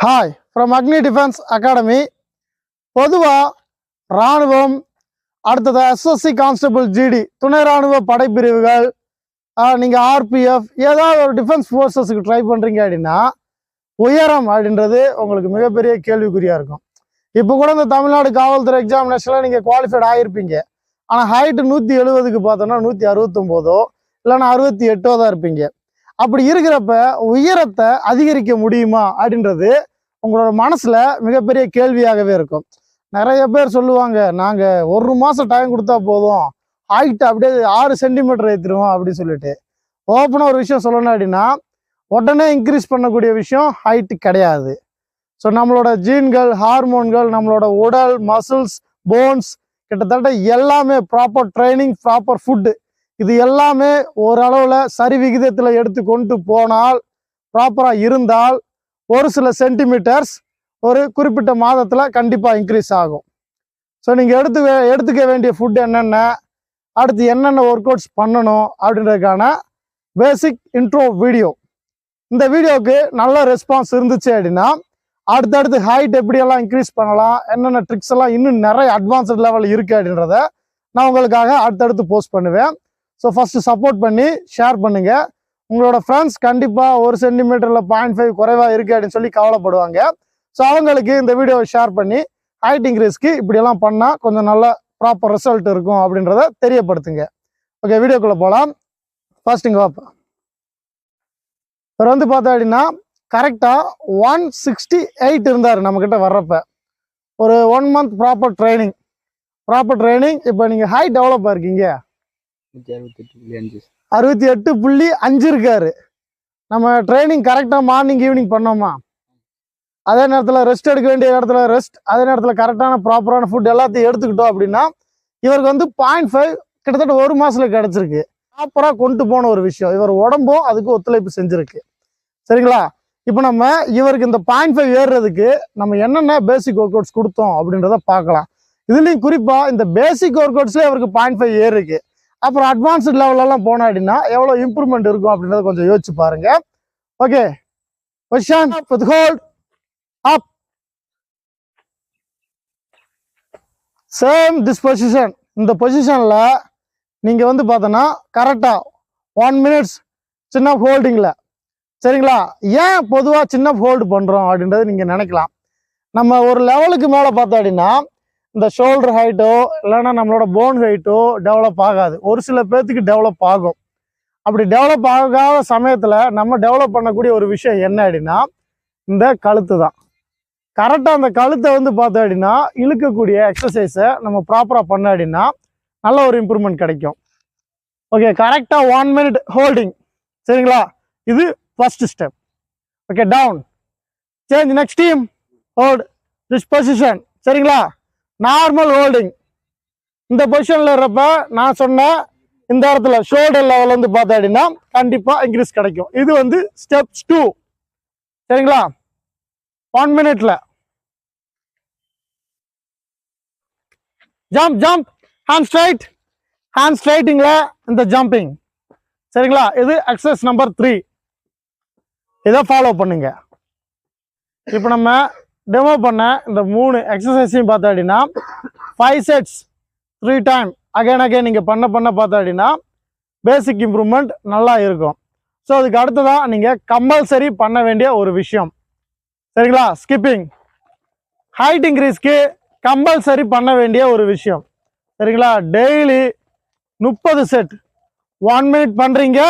Hi from Agni defence academy. பொதுவாக இராணுவம், அடுத்தது எஸ்எஸ்சி கான்ஸ்டபிள் ஜிடி, துணை இராணுவ படைப்பிரிவுகள், நீங்கள் ஆர்பிஎஃப் ஏதாவது ஒரு டிஃபென்ஸ் ஃபோர்ஸஸுக்கு ட்ரை பண்ணுறீங்க அப்படின்னா உயரம் அப்படின்றது உங்களுக்கு மிகப்பெரிய கேள்விக்குறியாக இருக்கும். இப்போ கூட இந்த தமிழ்நாடு காவல்துறை எக்ஸாமினேஷனில் நீங்கள் குவாலிஃபைட் ஆகிருப்பீங்க. ஆனால் ஹைட்டு 170க்கு பார்த்தோன்னா 169 இல்லைன்னா 68 தான் இருப்பீங்க. அப்படி இருக்கிறப்ப உயரத்தை அதிகரிக்க முடியுமா அப்படின்றது உங்களோட மனசுல மிகப்பெரிய கேள்வியாகவே இருக்கும். நிறைய பேர் சொல்லுவாங்க, நாங்க 1 மாசம் டைம் கொடுத்தா போதும், ஹைட் அப்படியே 6 சென்டிமீட்டர் ஏற்றிடுவோம் அப்படின்னு சொல்லிட்டு. ஓப்பனா ஒரு விஷயம் சொல்லணும் அப்படின்னா, உடனே இன்க்ரீஸ் பண்ணக்கூடிய விஷயம் ஹைட் கிடையாது. ஸோ நம்மளோட ஜீன்கள், ஹார்மோன்கள், நம்மளோட உடல், மசில்ஸ், போன்ஸ் கிட்டத்தட்ட எல்லாமே ப்ராப்பர் ட்ரைனிங், ப்ராப்பர் ஃபுட்டு, இது எல்லாமே ஓரளவில் சரி விகிதத்தில் எடுத்து கொண்டு போனால், ப்ராப்பராக இருந்தால் ஒரு சில சென்டிமீட்டர்ஸ் ஒரு குறிப்பிட்ட மாதத்தில் கண்டிப்பாக இன்க்ரீஸ் ஆகும். ஸோ நீங்கள் எடுத்துக்க வேண்டிய ஃபுட் என்னென்ன, அடுத்து என்னென்ன ஒர்க் அவுட்ஸ் பண்ணணும் அப்படின்றதுக்கான பேசிக் இன்ட்ரோ வீடியோ. இந்த வீடியோவுக்கு நல்ல ரெஸ்பான்ஸ் இருந்துச்சு அப்படின்னா அடுத்தடுத்து ஹைட் எப்படியெல்லாம் இன்க்ரீஸ் பண்ணலாம், என்னென்ன ட்ரிக்ஸ் எல்லாம் இன்னும் நிறைய அட்வான்ஸ்ட் லெவல் இருக்குது அப்படின்றத நான் உங்களுக்காக அடுத்தடுத்து போஸ்ட் பண்ணுவேன். ஸோ ஃபஸ்ட்டு சப்போர்ட் பண்ணி ஷேர் பண்ணுங்கள். உங்களோட ஃப்ரெண்ட்ஸ் கண்டிப்பாக 1 சென்டிமீட்டரில் 0.5 குறைவாக இருக்குது அப்படின்னு சொல்லி கவலைப்படுவாங்க. ஸோ அவங்களுக்கு இந்த வீடியோவை ஷேர் பண்ணி ஹைட் இன்க்ரீஸ்க்கு இப்படியெல்லாம் பண்ணால் கொஞ்சம் நல்ல ப்ராப்பர் ரிசல்ட் இருக்கும் அப்படின்றத தெரியப்படுத்துங்க. ஓகே, வீடியோக்குள்ளே போகலாம். ஃபர்ஸ்ட் இங்கே வாப்பா. இவர் வந்து பார்த்தா அப்படின்னா கரெக்டாக 168 இருந்தார் நம்மக்கிட்ட வர்றப்ப. ஒரு 1 மந்த் ப்ராப்பர் ட்ரைனிங். இப்போ நீங்கள் ஹைட் டெவலப் இருக்கீங்க, 68.5 இருக்காரு. நம்ம ட்ரைனிங் கரெக்டாக மார்னிங் ஈவினிங் பண்ணோமா, அதே நேரத்தில் ரெஸ்ட் எடுக்க வேண்டிய இடத்துல ரெஸ்ட், அதே நேரத்தில் கரெக்டான ப்ராப்பரான ஃபுட் எல்லாத்தையும் எடுத்துக்கிட்டோம் அப்படின்னா இவருக்கு வந்து 0.5 கிட்டத்தட்ட 1 மாதத்துல கிடச்சிருக்கு. ப்ராப்பராக கொண்டு போன ஒரு விஷயம், இவர் உடம்பும் அதுக்கு ஒத்துழைப்பு செஞ்சுருக்கு. சரிங்களா? இப்போ நம்ம இவருக்கு இந்த 0.5 ஏறுறதுக்கு நம்ம என்னென்ன பேசிக் ஒர்க் அவுட்ஸ் கொடுத்தோம் அப்படின்றத பார்க்கலாம். இதுலேயும் குறிப்பாக இந்த பேசிக் ஒர்க் அவுட்ஸ்லேயே அவருக்கு 0.5 ஏறுருக்கு. அப்புறம் அட்வான்ஸ்டு லெவலெல்லாம் போனா அப்படின்னா எவ்வளோ இம்ப்ரூவ்மெண்ட் இருக்கும் அப்படின்றத கொஞ்சம் யோசிச்சு பாருங்க. Okay, position with hold up, same this position. இந்த பொசிஷன்ல நீங்க வந்து பார்த்தோன்னா கரெக்டா 1 மினிட்ஸ் சின்ன ஹோல்டிங்ல. சரிங்களா? ஏன் பொதுவாக சின்ன ஹோல்டு பண்றோம் அப்படின்றது நீங்க நினைக்கலாம். நம்ம ஒரு லெவலுக்கு மேலே பார்த்தோம் அப்படின்னா இந்த ஷோல்டர் ஹைட்டோ இல்லைன்னா நம்மளோட போன் ஹைட்டோ டெவலப் ஆகாது. ஒரு சில பேர்த்துக்கு டெவலப் ஆகும். அப்படி டெவலப் ஆகாத சமயத்தில் நம்ம டெவலப் பண்ணக்கூடிய ஒரு விஷயம் என்ன அப்படின்னா இந்த கழுத்து தான். கரெக்டாக அந்த கழுத்தை வந்து பார்த்தோம் அப்படின்னா இழுக்கக்கூடிய எக்ஸசைஸை நம்ம ப்ராப்பராக பண்ண அப்படின்னா நல்ல ஒரு இம்ப்ரூவ்மெண்ட் கிடைக்கும். ஓகே, கரெக்டாக 1 மினிட் ஹோல்டிங். சரிங்களா? இது first step. Okay, down, change, next team, hold this position. சரிங்களா? Normal holding. இந்த பொசிஷன்ல இருப்ப நான் சொன்ன இந்த இடத்துல ஷோல்டர் லெவல் வந்து பார்த்தா அப்படின்னா கண்டிப்பா இன்க்ரீஸ் கிடைக்கும். இது வந்து ஸ்டெப்ஸ் 2. சரிங்களா? 1 மினிட்ல ஜம்ப், ஹேண்ட் ஸ்ட்ரைட்டிங்ல இந்த ஜம்பிங். சரிங்களா? இது எக்ஸசைஸ் நம்பர் 3. இதை ஃபாலோ பண்ணுங்க. இப்போ நம்ம டெமோ பண்ண இந்த 3 எக்ஸசைஸையும் பார்த்தா அப்படின்னா 5 செட்ஸ் 3 டைம் அகைன் நீங்கள் பண்ண பார்த்தா அப்படின்னா பேசிக் இம்ப்ரூவ்மெண்ட் நல்லா இருக்கும். ஸோ அதுக்கு அடுத்ததான் நீங்கள் கம்பல்சரி பண்ண வேண்டிய ஒரு விஷயம். சரிங்களா? ஸ்கிப்பிங். ஹைட் இன்க்ரீஸ்க்கு கம்பல்சரி பண்ண வேண்டிய ஒரு விஷயம். சரிங்களா? Daily 30 set. 1 மினிட் பண்ணுறீங்க,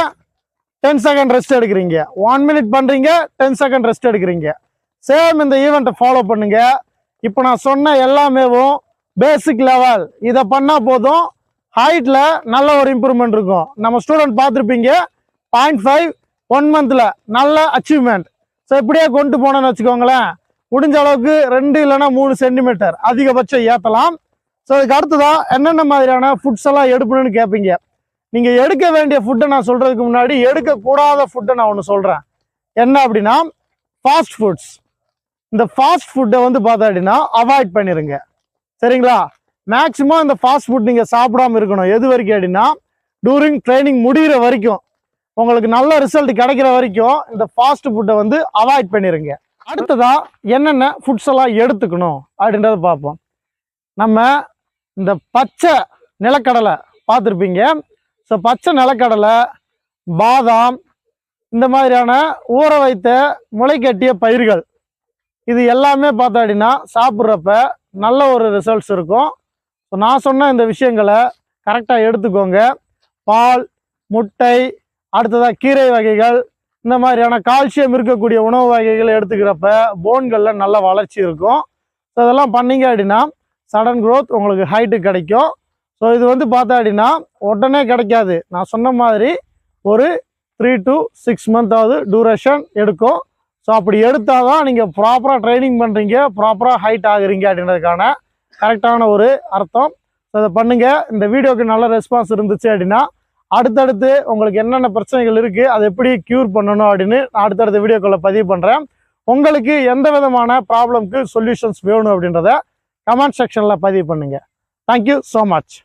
10 செகண்ட் ரெஸ்ட் எடுக்கிறீங்க. 1 மினிட் பண்ணுறீங்க, 10 செகண்ட் ரெஸ்ட் எடுக்கிறீங்க. சேம் இந்த ஈவெண்ட்டை ஃபாலோ பண்ணுங்க. இப்போ நான் சொன்ன எல்லாமேவும் பேசிக் லெவல். இதை பண்ணால் போதும், ஹைட்டில் நல்ல ஒரு இம்ப்ரூவ்மெண்ட் இருக்கும். நம்ம ஸ்டூடெண்ட் பார்த்துருப்பீங்க 0.5 1 மந்த்தில் நல்ல அச்சீவ்மெண்ட். ஸோ இப்படியே கொண்டு போனோன்னு வச்சுக்கோங்களேன், முடிஞ்ச அளவுக்கு 2 இல்லைன்னா 3 சென்டிமீட்டர் அதிகபட்சம் ஏற்றலாம். ஸோ அதுக்கு அடுத்ததான் என்னென்ன மாதிரியான ஃபுட்ஸ் எல்லாம் எடுக்கணும்னு கேட்பீங்க. நீங்கள் எடுக்க வேண்டிய ஃபுட்டை நான் சொல்கிறதுக்கு முன்னாடி எடுக்கக்கூடாத ஃபுட்டை நான் ஒன்று சொல்கிறேன். என்ன அப்படின்னா ஃபாஸ்ட் ஃபுட்ஸ். இந்த ஃபாஸ்ட் ஃபுட்டை வந்து பார்த்தா அப்படின்னா அவாய்ட் பண்ணிடுங்க. சரிங்களா? மேக்ஸிமம் இந்த ஃபாஸ்ட் ஃபுட் நீங்கள் சாப்பிடாம இருக்கணும். எது வரைக்கும் அப்படின்னா டூரிங் ட்ரைனிங் முடிகிற வரைக்கும், உங்களுக்கு நல்ல ரிசல்ட் கிடைக்கிற வரைக்கும் இந்த ஃபாஸ்ட் ஃபுட்டை வந்து அவாய்ட் பண்ணிடுங்க. அடுத்ததா என்னென்ன ஃபுட்ஸ் எல்லாம் எடுத்துக்கணும் அப்படின்றத பார்ப்போம். நம்ம இந்த பச்சை நிலக்கடலை பார்த்துருப்பீங்க. ஸோ பச்சை நிலக்கடலை, பாதாம், இந்த மாதிரியான ஊற வைத்த முளைக்கட்டிய பயிர்கள் இது எல்லாமே பார்த்தோம் அப்படின்னா சாப்பிட்றப்ப நல்ல ஒரு ரிசல்ட்ஸ் இருக்கும். ஸோ நான் சொன்ன இந்த விஷயங்களை கரெக்டாக எடுத்துக்கோங்க. பால், முட்டை, அடுத்ததாக கீரை வகைகள், இந்த மாதிரியான கால்சியம் இருக்கக்கூடிய உணவு வகைகள் எடுத்துக்கிறப்ப போன்களில் நல்ல வளர்ச்சி இருக்கும். ஸோ இதெல்லாம் பண்ணிங்க அப்படின்னா சடன் க்ரோத் உங்களுக்கு ஹைட்டு கிடைக்கும். ஸோ இது வந்து பார்த்தா அப்படின்னா உடனே கிடைக்காது. நான் சொன்ன மாதிரி ஒரு 3 to 6 மந்தாவது டூரேஷன் எடுக்கும். ஸோ அப்படி எடுத்தால் தான் நீங்கள் ப்ராப்பராக ட்ரைனிங் பண்ணுறீங்க, ப்ராப்பராக ஹைட் ஆகுறீங்க அப்படின்றதுக்கான கரெக்டான ஒரு அர்த்தம். ஸோ இதை பண்ணுங்கள். இந்த வீடியோக்கு நல்ல ரெஸ்பான்ஸ் இருந்துச்சு அப்படின்னா அடுத்தடுத்து உங்களுக்கு என்னென்ன பிரச்சனைகள் இருக்குது, அதை எப்படி க்யூர் பண்ணணும் அப்படின்னு நான் அடுத்தடுத்த வீடியோக்களை பதிவு பண்ணுறேன். உங்களுக்கு எந்த விதமான ப்ராப்ளம்க்கு சொல்யூஷன்ஸ் வேணும் அப்படின்றத கமெண்ட் செக்ஷனில் பதிவு பண்ணுங்கள். Thank you so much.